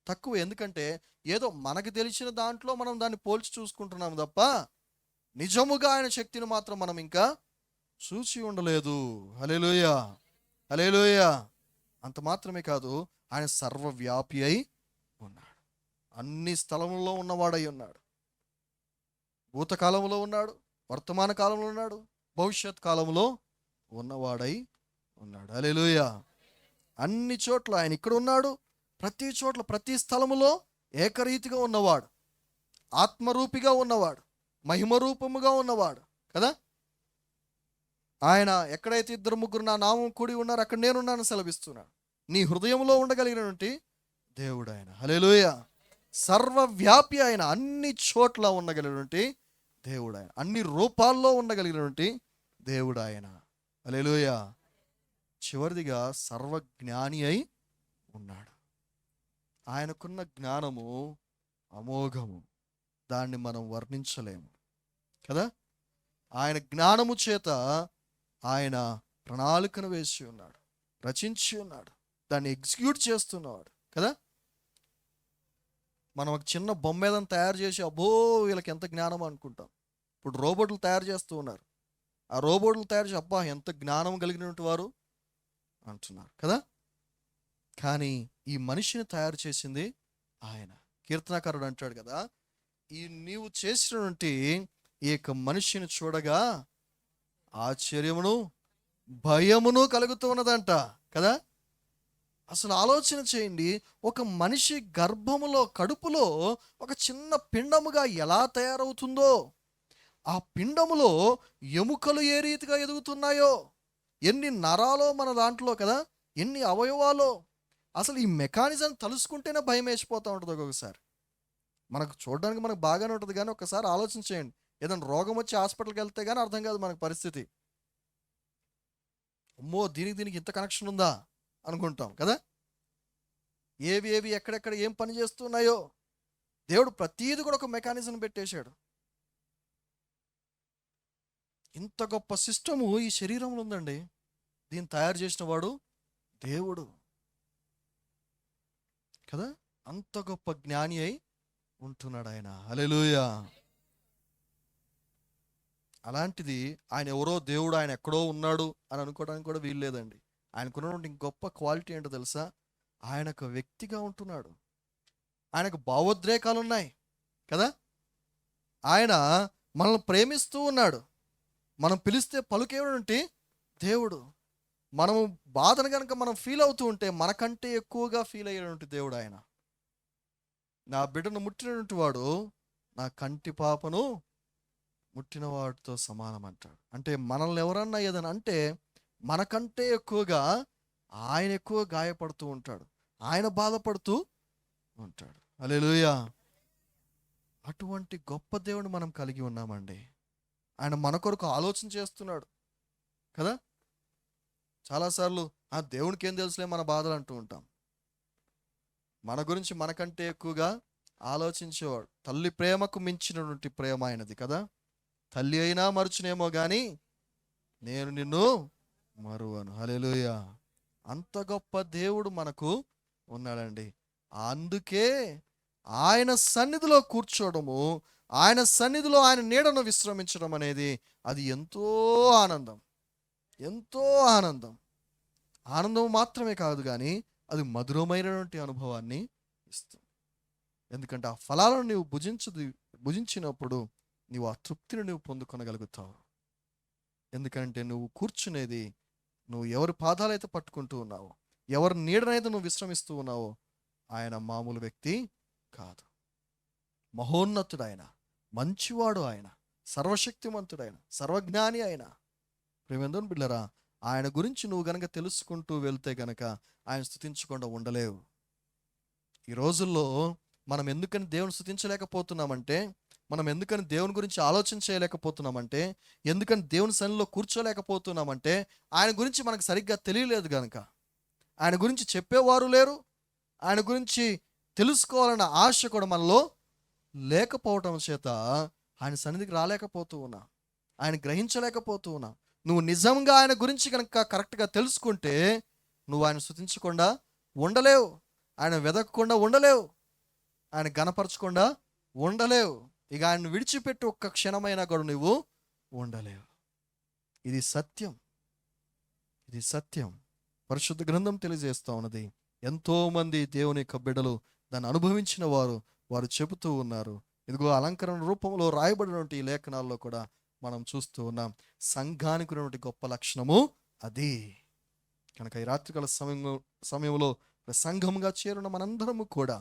తక్కువ. ఎందుకంటే ఏదో మనకు తెలిసిన దాంట్లో మనం దాన్ని పోల్చి చూసుకుంటున్నాం తప్ప నిజముగా ఆయన శక్తిని మాత్రం మనం ఇంకా చూసి ఉండలేదు. హల్లెలూయా, హల్లెలూయా. అంత మాత్రమే కాదు, ఆయన సర్వవ్యాపి అయి ఉన్నాడు. అన్ని స్థలముల్లో ఉన్నవాడై ఉన్నాడు. భూతకాలంలో ఉన్నాడు, వర్తమాన కాలంలో ఉన్నాడు, భవిష్యత్ కాలంలో ఉన్నవాడై ఉన్నాడు. హల్లెలూయా. అన్ని చోట్ల ఆయన ఇక్కడ ఉన్నాడు. ప్రతి చోట్ల ప్రతి స్థలములో ఏకరీతిగా ఉన్నవాడు, ఆత్మరూపిగా ఉన్నవాడు, మహిమరూపముగా ఉన్నవాడు కదా. ఆయన ఎక్కడైతే ఇద్దరు ముగ్గురు నా నామం కూడి ఉన్నారు అక్కడ నేనున్నాను సెలవిస్తున్నాడు. నీ హృదయంలో ఉండగలిగినటువంటి దేవుడు ఆయన. హల్లెలూయా. సర్వవ్యాపి ఆయన, అన్ని చోట్ల ఉండగలిగినటువంటి దేవుడు ఆయన, అన్ని రూపాల్లో ఉండగలిగినటువంటి దేవుడు ఆయన. హల్లెలూయా. చివరిదిగా సర్వజ్ఞాని అయి ఉన్నాడు. ఆయనకున్న జ్ఞానము అమోఘము, దాన్ని మనం వర్ణించలేము కదా. ఆయన జ్ఞానము చేత ఆయన ప్రణాళికను వేసి ఉన్నాడు, రచించి ఉన్నాడు, దాన్ని ఎగ్జిక్యూట్ చేస్తున్నాడు కదా. మనం ఒక చిన్న బొమ్మ ఏదైనా తయారు చేసి అబ్బో వీళ్ళకి ఎంత జ్ఞానం అనుకుంటాం. ఇప్పుడు రోబోట్లు తయారు చేస్తూ ఉన్నారు. ఆ రోబోట్లు తయారు చేసి అబ్బా ఎంత జ్ఞానం కలిగినటువంటి వారు అంటున్నారు కదా. కానీ ఈ మనిషిని తయారు చేసింది ఆయన. కీర్తనకారుడు అంటాడు కదా, ఈ నీవు చేసినటువంటి ఈ యొక్క మనిషిని చూడగా ఆశ్చర్యమును భయమును కలుగుతూ ఉన్నదంట కదా. అసలు ఆలోచన చేయండి, ఒక మనిషి గర్భములో కడుపులో ఒక చిన్న పిండముగా ఎలా తయారవుతుందో, ఆ పిండములో ఎముకలు ఏ రీతిగా ఎదుగుతున్నాయో, ఎన్ని నరాలో మన దాంట్లో కదా, ఎన్ని అవయవాలో. అసలు ఈ మెకానిజం తలుసుకుంటేనే భయం వేసిపోతూ ఉంటుంది ఒక్కొక్కసారి. మనకు చూడడానికి మనకు బాగానే ఉంటుంది, కానీ ఒకసారి ఆలోచన చేయండి, ఏదైనా రోగం వచ్చి హాస్పిటల్కి వెళ్తే కానీ అర్థం కాదు మనకు పరిస్థితి. అమ్మో దీనికి ఇంత కనెక్షన్ ఉందా అనుకుంటాం కదా. ఏవి ఎక్కడెక్కడ ఏం పని చేస్తున్నాయో దేవుడు ప్రతీది కూడా ఒక మెకానిజం పెట్టేశాడు. ఇంత గొప్ప సిస్టము ఈ శరీరంలో ఉందండి. దీన్ని తయారు చేసిన వాడు దేవుడు కదా. అంత గొప్ప జ్ఞాని అయి ఉంటున్నాడు ఆయన. హల్లెలూయా. అలాంటిది ఆయన ఎవరో దేవుడు, ఆయన ఎక్కడో ఉన్నాడు అని అనుకోవడానికి కూడా వీలు లేదండి. ఆయనకున్నటువంటి గొప్ప క్వాలిటీ ఏంటో తెలుసా, ఆయన ఒక వ్యక్తిగా ఉంటున్నాడు. ఆయనకు భావోద్రేకాలు ఉన్నాయి కదా. ఆయన మనల్ని ప్రేమిస్తూ ఉన్నాడు. మనం పిలిస్తే పలుకేటువంటి దేవుడు. మనము బాధను కనుక మనం ఫీల్ అవుతూ ఉంటే మనకంటే ఎక్కువగా ఫీల్ అయ్యేటువంటి దేవుడు ఆయన. నా బిడ్డను ముట్టినటువంటి వాడు నా కంటి పాపను ముట్టిన వాడితో సమానం అంటాడు. అంటే మనల్ని ఎవరన్నా ఏదైనా అంటే మనకంటే ఎక్కువగా ఆయన ఎక్కువ గాయపడుతూ ఉంటాడు, ఆయన బాధపడుతూ ఉంటాడు. హల్లెలూయా. అటువంటి గొప్ప దేవుని మనం కలిగి ఉన్నామండి. ఆయన మన కొరకు ఆలోచన చేస్తున్నాడు కదా. చాలాసార్లు దేవునికి ఏం తెలుసులే మన బాధలు అంటూ ఉంటాం. మన గురించి మనకంటే ఎక్కువగా ఆలోచించేవాడు. తల్లి ప్రేమకు మించినటువంటి ప్రేమ ఆయనది కదా. తల్లి అయినా మరుచునేమో కానీ నేను నిన్ను మరువను. హల్లెలూయా. అంత గొప్ప దేవుడు మనకు ఉన్నాడండి. అందుకే ఆయన సన్నిధిలో కూర్చోవడము, ఆయన సన్నిధిలో ఆయన నీడను విశ్రమించడం అనేది అది ఎంతో ఆనందం, ఎంతో ఆనందం. ఆనందం మాత్రమే కాదు కానీ అది మధురమైనటువంటి అనుభవాన్ని ఇస్తుంది. ఎందుకంటే ఆ ఫలాలను నీవు భుజించినప్పుడు నీవు ఆ తృప్తిని నువ్వు పొందుకొనగలుగుతావు. ఎందుకంటే నువ్వు కూర్చునేది, నువ్వు ఎవరి పాదాలైతే పట్టుకుంటూ ఉన్నావో, ఎవరి నీడనైతే నువ్వు విశ్రమిస్తూ ఉన్నావో ఆయన మామూలు వ్యక్తి కాదు. మహోన్నతుడు ఆయన, మంచివాడు ఆయన, సర్వశక్తిమంతుడైన, సర్వజ్ఞాని ఆయన. ప్రేమేంద్రుని బిడ్డలారా, ఆయన గురించి నువ్వు గనక తెలుసుకుంటూ వెళ్తే గనక ఆయన స్తుతించకుండా ఉండలేవు. ఈ రోజుల్లో మనం ఎందుకని దేవుని స్తుతించలేకపోతున్నామంటే, మనం ఎందుకని దేవుని గురించి ఆలోచన చేయలేకపోతున్నామంటే, ఎందుకని దేవుని సన్నిధిలో కూర్చోలేకపోతున్నామంటే ఆయన గురించి మనకు సరిగ్గా తెలియలేదు కనుక. ఆయన గురించి చెప్పేవారు లేరు, ఆయన గురించి తెలుసుకోవాలన్న ఆశ కూడా మనలో లేకపోవటం చేత ఆయన సన్నిధికి రాలేకపోతూ ఉన్నా, ఆయన గ్రహించలేకపోతూ ఉన్నా. నువ్వు నిజంగా ఆయన గురించి కనుక కరెక్ట్గా తెలుసుకుంటే నువ్వు ఆయన స్తుతించకుండా ఉండలేవు, ఆయన వెదకకుండా ఉండలేవు, ఆయన గణపరచకుండా ఉండలేవు. ఇక ఆయన విడిచిపెట్టి ఒక్క క్షణమైనా కూడా నువ్వు ఉండలేవు. ఇది సత్యం, ఇది సత్యం. పరిశుద్ధ గ్రంథం తెలియజేస్తూ ఉన్నది. ఎంతోమంది దేవుని యొక్క బిడ్డలు దాన్ని అనుభవించిన వారు చెబుతూ ఉన్నారు. ఇదిగో అలంకరణ రూపంలో రాయబడినటువంటి ఈ లేఖనాల్లో కూడా మనం చూస్తూ ఉన్నాం. సంఘానికి ఉన్నటువంటి గొప్ప లక్షణము అది. కనుక ఈ రాత్రికాల సమయంలో సంఘముగా చేరిన మనందరము కూడా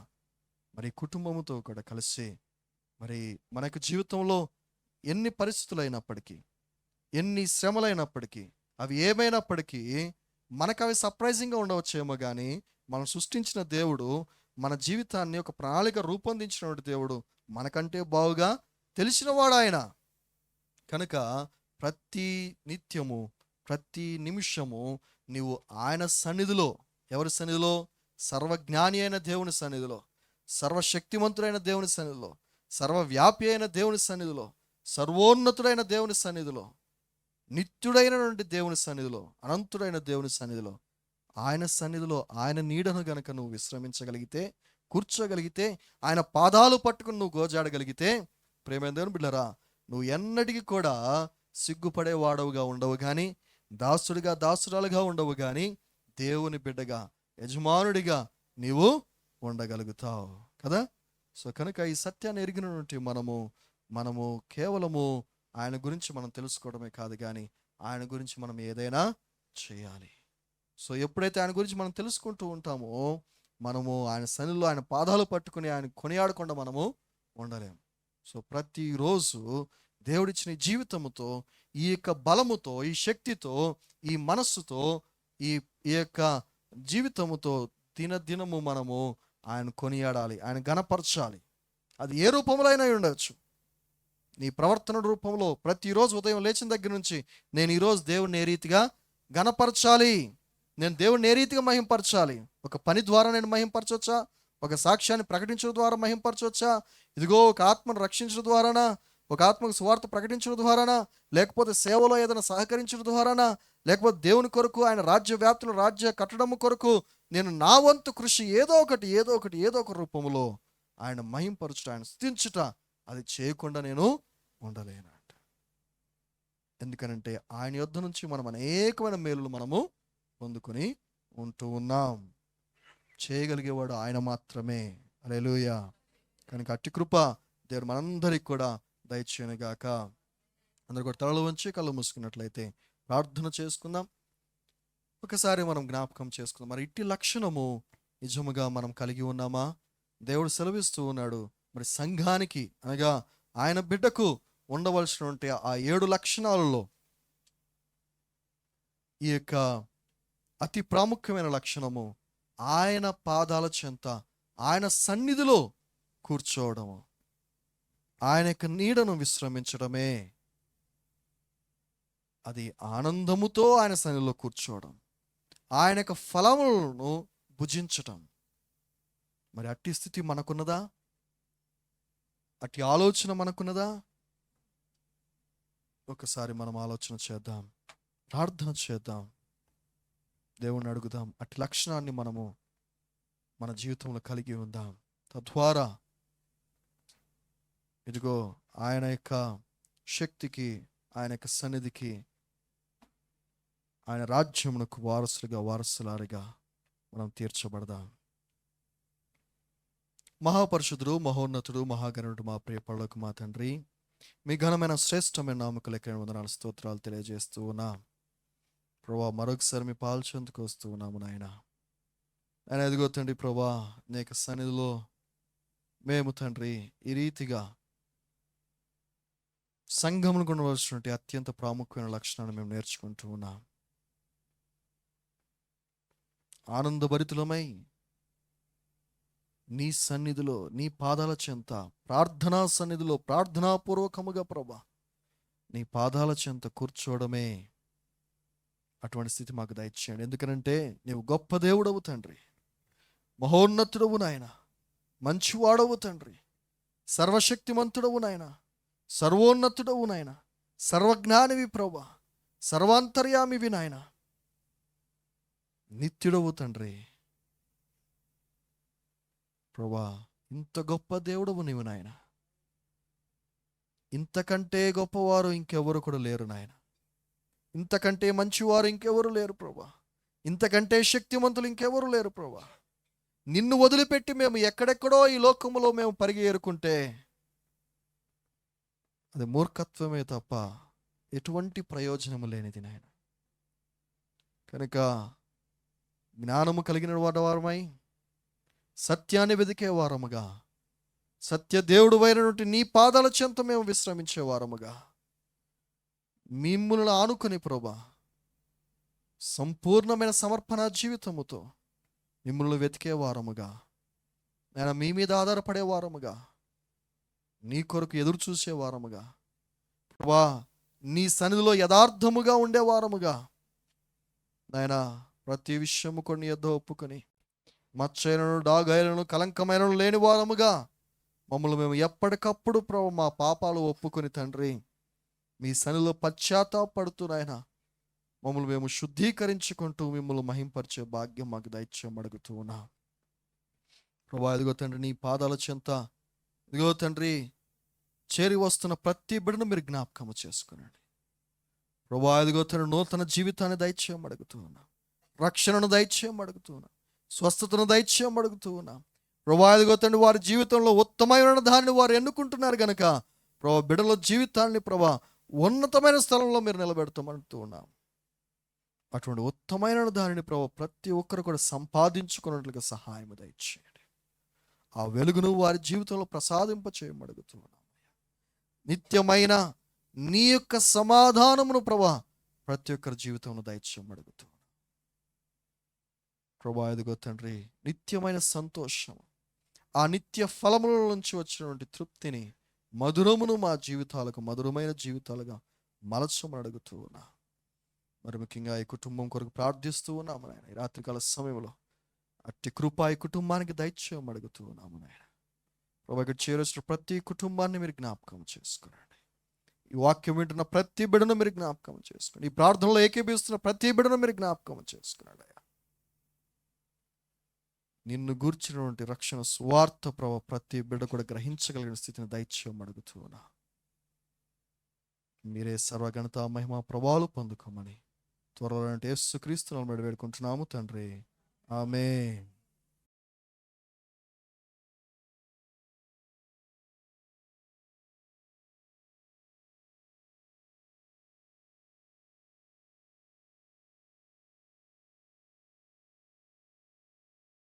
మరి కుటుంబముతో కూడా కలిసి మరి మనకు జీవితంలో ఎన్ని పరిస్థితులైనప్పటికీ, ఎన్ని శ్రమలైనప్పటికీ, అవి ఏమైనప్పటికీ మనకు అవి సర్ప్రైజింగ్గా ఉండవచ్చేమో కానీ మనం సృష్టించిన దేవుడు, మన జీవితాన్ని ఒక ప్రణాళిక రూపొందించినటువంటి దేవుడు, మనకంటే బాగుగా తెలిసినవాడు ఆయన. కనుక ప్రతి నిత్యము, ప్రతి నిమిషము నీవు ఆయన సన్నిధిలో, ఎవరి సన్నిధిలో? సర్వజ్ఞాని అయిన దేవుని సన్నిధిలో, సర్వశక్తిమంతుడైన దేవుని సన్నిధిలో, సర్వవ్యాపి అయిన దేవుని సన్నిధిలో, సర్వోన్నతుడైన దేవుని సన్నిధిలో, నిత్యుడైనటువంటి దేవుని సన్నిధిలో, అనంతుడైన దేవుని సన్నిధిలో, ఆయన సన్నిధిలో ఆయన నీడను గనక నువ్వు విశ్రమించగలిగితే, కూర్చోగలిగితే, ఆయన పాదాలు పట్టుకుని నువ్వు గోజాడగలిగితే, ప్రేమైన దేవుని బిడ్డలారా, నువ్వు ఎన్నటికీ కూడా సిగ్గుపడేవాడవుగా ఉండవు కానీ, దాసుడిగా దాసురాలుగా ఉండవు కానీ, దేవుని బిడ్డగా, యజమానుడిగా నీవు ఉండగలుగుతావు కదా. సో కనుక ఈ సత్యాన్ని ఎరిగినటువంటి మనము కేవలము ఆయన గురించి మనం తెలుసుకోవడమే కాదు కానీ ఆయన గురించి మనం ఏదైనా చేయాలి. సో ఎప్పుడైతే ఆయన గురించి మనం తెలుసుకుంటూ ఉంటామో మనము ఆయన సన్నిధిలో ఆయన పాదాలు పట్టుకుని ఆయన కొనియాడకుండా మనము ఉండలేము. సో ప్రతిరోజు దేవుడిచ్చిన జీవితముతో, ఈ యొక్క బలముతో, ఈ శక్తితో, ఈ మనస్సుతో, ఈ యొక్క జీవితముతో దినదినము మనము ఆయన కొనియాడాలి, ఆయన గణపరచాలి. అది ఏ రూపంలో అయినా ఉండవచ్చు. నీ ప్రవర్తన రూపంలో ప్రతిరోజు ఉదయం లేచిన దగ్గర నుంచి నేను ఈరోజు దేవుడిని ఏ రీతిగా గణపరచాలి, నేను దేవుడిని ఏ రీతిగా మహింపరచాలి. ఒక పని ద్వారా నేను మహింపరచవచ్చా? ఒక సాక్ష్యాన్ని ప్రకటించడం ద్వారా మహింపరచవచ్చా? ఇదిగో ఒక ఆత్మను రక్షించడం ద్వారానా? ఒక ఆత్మకు సువార్త ప్రకటించడం ద్వారానా? లేకపోతే సేవలో ఏదైనా సహకరించడం ద్వారానా? లేకపోతే దేవుని కొరకు, ఆయన రాజ్య వ్యాప్తులు, రాజ్య కట్టడము కొరకు నేను నా వంతు కృషి ఏదో ఒక రూపంలో ఆయన మహింపరచుట, ఆయన స్తుతించుట, అది చేయకుండా నేను ఉండలేనంట. ఎందుకనంటే ఆయన యొద్ద నుంచి మనం అనేకమైన మేలులు మనము పొందుకొని ఉంటూ ఉన్నాం. చేయగలిగేవాడు ఆయన మాత్రమే. హల్లెలూయా. కనుక అట్టి కృప దేవుడు మనందరికి కూడా దయచేయనుగాక. అందరు కూడా తలలు వంచి కళ్ళు మూసుకున్నట్లయితే ప్రార్థన చేసుకుందాం. ఒకసారి మనం జ్ఞాపకం చేసుకుందాం. మరి ఇట్టి లక్షణము నిజముగా మనం కలిగి ఉన్నామా? దేవుడు సెలవిస్తూ ఉన్నాడు, మరి సంఘానికి అనగా ఆయన బిడ్డకు ఉండవలసినటువంటి ఆ 7 లక్షణాలలో ఈ యొక్క అతి ప్రాముఖ్యమైన లక్షణము ఆయన పాదాల చెంత, ఆయన సన్నిధిలో కూర్చోవడము, ఆయన యొక్క నీడను విశ్రమించడమే. అది ఆనందముతో ఆయన సన్నిధిలో కూర్చోవడం, ఆయన యొక్క ఫలములను భుజించటం. మరి అట్టి స్థితి మనకున్నదా? అట్టి ఆలోచన మనకున్నదా? ఒకసారి మనం ఆలోచన చేద్దాం, ప్రార్థన చేద్దాం, దేవుణ్ణి అడుగుదాం. అట్టి లక్షణాన్ని మనము మన జీవితంలో కలిగి ఉందాం. తద్వారా ఇదిగో ఆయన యొక్క శక్తికి, ఆయన యొక్క సన్నిధికి, ఆయన రాజ్యమునకు వారసులారిగా మనం తీర్చబడదాం. మహాపరిశుద్ధుడు, మహోన్నతుడు, మహాగణుడు, మా ప్రియ పరలోక మా తండ్రి, మీ ఘనమైన శ్రేష్టమైన నామకు లెక్కైన వందనాలు, స్తోత్రాలు తెలియజేస్తూ ఉన్నా ప్రభా. మరొకసారి మీ పాల్చందుకు వస్తూ ఉన్నాము నాయన. ఆయన ఎదుగో తండ్రి ప్రభా, నీకు సన్నిధిలో మేము తండ్రి ఈ రీతిగా సంఘమును ఉండవలసినటువంటి అత్యంత ప్రాముఖ్యమైన లక్షణాన్ని మేము నేర్చుకుంటూ ఉన్నాం. ఆనందభరితులమై నీ సన్నిధిలో, నీ పాదాల చెంత, ప్రార్థనా సన్నిధిలో ప్రార్థనాపూర్వకముగా ప్రభా నీ పాదాల చెంత కూర్చోవడమే. అటువంటి స్థితి మాకు దయచేయండి. ఎందుకనంటే నీవు గొప్ప దేవుడవు తండ్రి, మహోన్నతుడవు నాయన, మంచివాడవు తండ్రి, సర్వశక్తిమంతుడవు నాయన, సర్వోన్నతుడవు నాయన, సర్వజ్ఞానివి ప్రభా, సర్వాంతర్యామివి నాయన, నిత్యుడవు తండ్రి ప్రభా. ఇంత గొప్ప దేవుడవు నీవు నాయన. ఇంతకంటే గొప్పవారు ఇంకెవరు కూడా లేరు నాయన. ఇంతకంటే మంచివారు ఇంకెవరు లేరు ప్రభా. ఇంతకంటే శక్తిమంతులు ఇంకెవరు లేరు ప్రభా. నిన్ను వదిలిపెట్టి మేము ఎక్కడెక్కడో ఈ లోకములో మేము పరిగి ఏరుకుంటే అది మూర్ఖత్వమే తప్ప ఎటువంటి ప్రయోజనము లేనిది నాయన. కనుక జ్ఞానము కలిగిన వారమై, సత్యాన్ని వెదికే వారముగా, సత్య దేవుడు అయినటువంటి నీ పాదాల చెంత మేము విశ్రమించే వారముగా, మిమ్ములను ఆనుకొని ప్రభా సంపూర్ణమైన సమర్పణ జీవితముతో మిమ్మల్ని వెతికే వారముగా, నేను మీ మీద ఆధారపడే వారముగా, నీ కొరకు ఎదురు చూసే వారముగా ప్రభా, నీ సన్నిధిలో యథార్థముగా ఉండే వారముగా నాయన, ప్రతి విషయము కొన్ని యొద్ద ఒప్పుకొని మచ్చైనను, డాగైనను, కలంకమైనను లేని వారముగా మమ్మల్ని మేము ఎప్పటికప్పుడు ప్రభు మా పాపాలు ఒప్పుకొని తండ్రి మీ సన్నిధిలో పశ్చాత్తాపడుతూ నాయన మమ్మల్ని మేము శుద్ధీకరించుకుంటూ మిమ్మల్ని మహింపరిచే భాగ్యం మాకు దయచేయం అడుగుతూ ఉన్నా ప్రభా. ఇదిగో తండ్రి నీ పాదాల చెంత ఇదిగో తండ్రి చేరి వస్తున్న ప్రతి బిడ్డను మీరు జ్ఞాపకము చేసుకునండి ప్రభా. ఇదిగో తండ్రి నూతన జీవితాన్ని దయచేయం అడుగుతూ ఉన్నా, రక్షణను దయచేయం అడుగుతూ ఉన్నా, స్వస్థతను దయచేయం అడుగుతూ ఉన్నా ప్రభా. ఇదిగో తండ్రి వారి జీవితంలో ఉత్తమమైన దాన్ని వారు ఎన్నుకుంటున్నారు గనక ప్రభా, బిడ్డల జీవితాన్ని ప్రభా ఉన్నతమైన స్థలంలో మీరు నిలబెడతామంటూ ఉన్నాం. అటువంటి ఉత్తమైన దానిని ప్రభు ప్రతి ఒక్కరు కూడా సంపాదించుకున్నట్లుగా సహాయం దయచేయండి. ఆ వెలుగును వారి జీవితంలో ప్రసాదింప చేయమడుగుతున్నాం. నిత్యమైన నీ యొక్క సమాధానమును ప్రభా ప్రతి ఒక్కరి జీవితంలో దయచేయమడుగుతున్నాం ప్రభా. ఎదుగో తండ్రి నిత్యమైన సంతోషం, ఆ నిత్య ఫలముల నుంచి వచ్చినటువంటి తృప్తిని, మధురమును మా జీవితాలకు మధురమైన జీవితాలుగా మలచమని అడుగుతూ ఉన్నా. మరి ముఖ్యంగా ఈ కుటుంబం కొరకు ప్రార్థిస్తూ ఉన్నాము నాయన. ఈ రాత్రికాల సమయంలో అట్టి కృప ఈ కుటుంబానికి దయచేయమని అడుగుతూ ఉన్నాము నాయన. ప్రభు, ఇక్కడ చేరొచ్చిన ప్రతి కుటుంబాన్ని మీరు జ్ఞాపకం చేసుకునండి. ఈ వాక్యం వింటున్న ప్రతి బిడ్డను మీరు జ్ఞాపకం చేసుకోండి. ఈ ప్రార్థనలో ఏకీభవిస్తున్న ప్రతి బిడ్డను మీరు జ్ఞాపకం చేసుకున్నాడు. నిన్ను గూర్చినటువంటి రక్షణ స్వార్థ ప్రభు ప్రతి బిడ్డ కూడా గ్రహించగలిగిన స్థితిని దయచేయమని అడుగుతూ ఉన్నా. మీరే సర్వగణత మహిమ ప్రభావాలు పొందుకోమని త్వరలో యేసుక్రీస్తు నామమున వేడుకుంటున్నాము తండ్రి. ఆమేన్.